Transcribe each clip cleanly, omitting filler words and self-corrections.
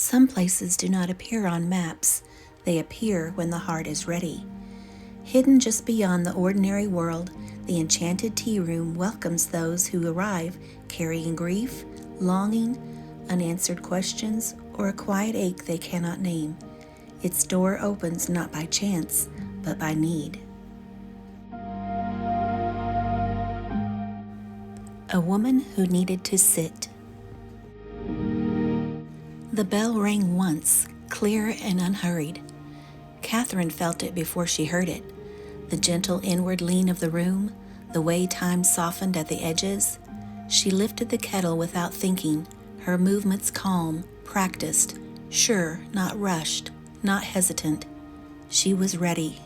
Some places do not appear on maps, they appear when the heart is ready. Hidden just beyond the ordinary world, the Enchanted Tea Room welcomes those who arrive carrying grief, longing, unanswered questions, or a quiet ache they cannot name. Its door opens not by chance, but by need. A woman who needed to sit. The bell rang once, clear and unhurried. Catherine felt it before she heard it. The gentle inward lean of the room, the way time softened at the edges. She lifted the kettle without thinking, her movements calm, practiced, sure, not rushed, not hesitant. She was ready.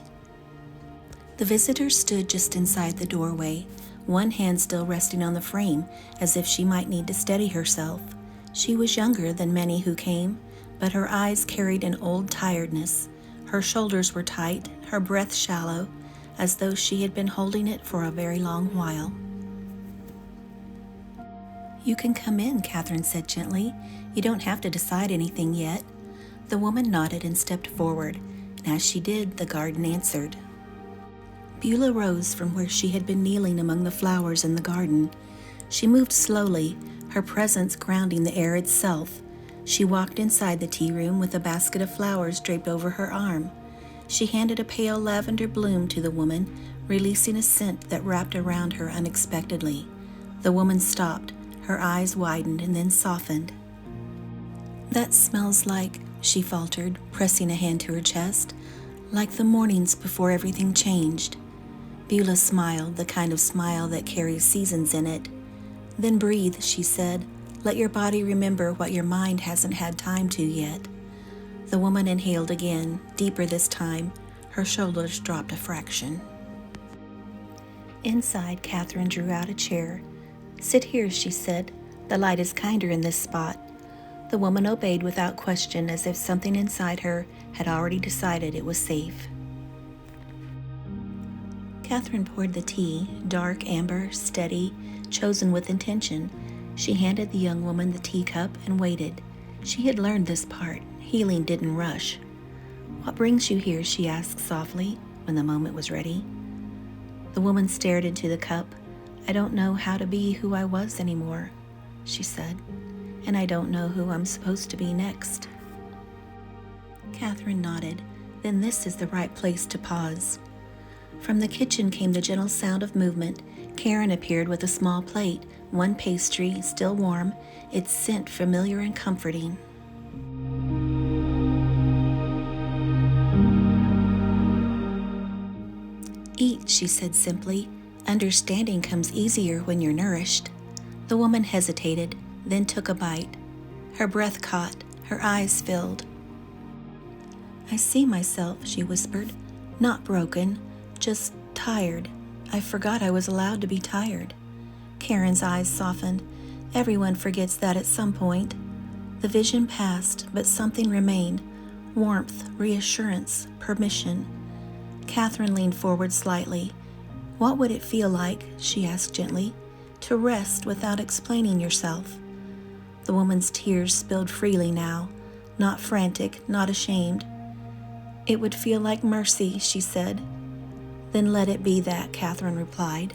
The visitor stood just inside the doorway, one hand still resting on the frame, as if she might need to steady herself. She was younger than many who came, but her eyes carried an old tiredness. Her shoulders were tight, her breath shallow, as though she had been holding it for a very long while. "You can come in," Catherine said gently. "You don't have to decide anything yet." The woman nodded and stepped forward, and as she did, the garden answered. Beulah rose from where she had been kneeling among the flowers in the garden. She moved slowly, her presence grounding the air itself. She walked inside the tea room with a basket of flowers draped over her arm. She handed a pale lavender bloom to the woman, releasing a scent that wrapped around her unexpectedly. The woman stopped, her eyes widened and then softened. "That smells like," she faltered, pressing a hand to her chest, "like the mornings before everything changed." Beulah smiled, the kind of smile that carries seasons in it. "Then breathe," she said. "Let your body remember what your mind hasn't had time to yet." The woman inhaled again, deeper this time. Her shoulders dropped a fraction. Inside, Catherine drew out a chair. "Sit here," she said. "The light is kinder in this spot." The woman obeyed without question, as if something inside her had already decided it was safe. Catherine poured the tea, dark amber, steady, chosen with intention. She handed the young woman the teacup and waited. She had learned this part. Healing didn't rush. "What brings you here?" she asked softly, when the moment was ready. The woman stared into the cup. "I don't know how to be who I was anymore," she said, "and I don't know who I'm supposed to be next." Catherine nodded. "Then this is the right place to pause." From the kitchen came the gentle sound of movement. Karen appeared with a small plate, one pastry, still warm, its scent familiar and comforting. "Eat," she said simply. "Understanding comes easier when you're nourished." The woman hesitated, then took a bite. Her breath caught, her eyes filled. "I see myself," she whispered. "Not broken, just tired. I forgot I was allowed to be tired." Karen's eyes softened. Everyone forgets that at some point. The vision passed, but something remained. Warmth, reassurance, permission. Catherine leaned forward slightly. "What would it feel like," she asked gently, "to rest without explaining yourself?" The woman's tears spilled freely now, not frantic, not ashamed. "It would feel like mercy," she said. "Then let it be that," Catherine replied.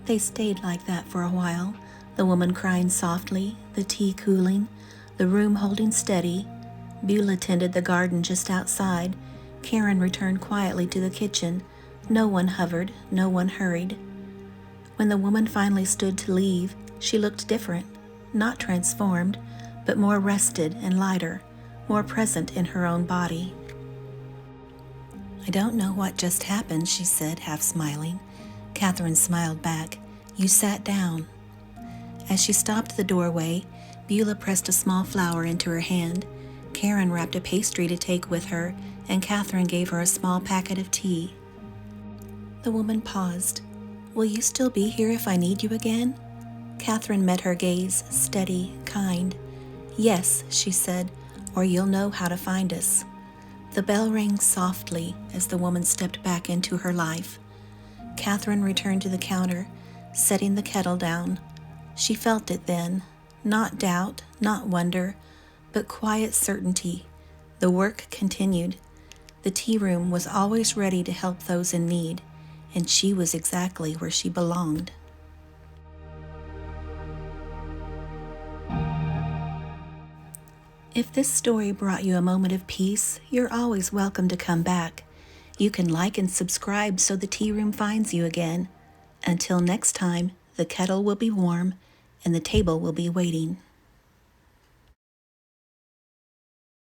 They stayed like that for a while, the woman crying softly, the tea cooling, the room holding steady. Beulah tended the garden just outside. Karen returned quietly to the kitchen. No one hovered, no one hurried. When the woman finally stood to leave, she looked different, not transformed, but more rested and lighter, more present in her own body. "I don't know what just happened," she said, half smiling. Catherine smiled back. "You sat down." As she stopped the doorway, Beulah pressed a small flower into her hand. Karen wrapped a pastry to take with her, and Catherine gave her a small packet of tea. The woman paused. "Will you still be here if I need you again?" Catherine met her gaze, steady, kind. "Yes," she said, "or you'll know how to find us." The bell rang softly as the woman stepped back into her life. Catherine returned to the counter, setting the kettle down. She felt it then, not doubt, not wonder, but quiet certainty. The work continued. The tea room was always ready to help those in need, and she was exactly where she belonged. If this story brought you a moment of peace, you're always welcome to come back. You can like and subscribe so the tea room finds you again. Until next time, the kettle will be warm and the table will be waiting.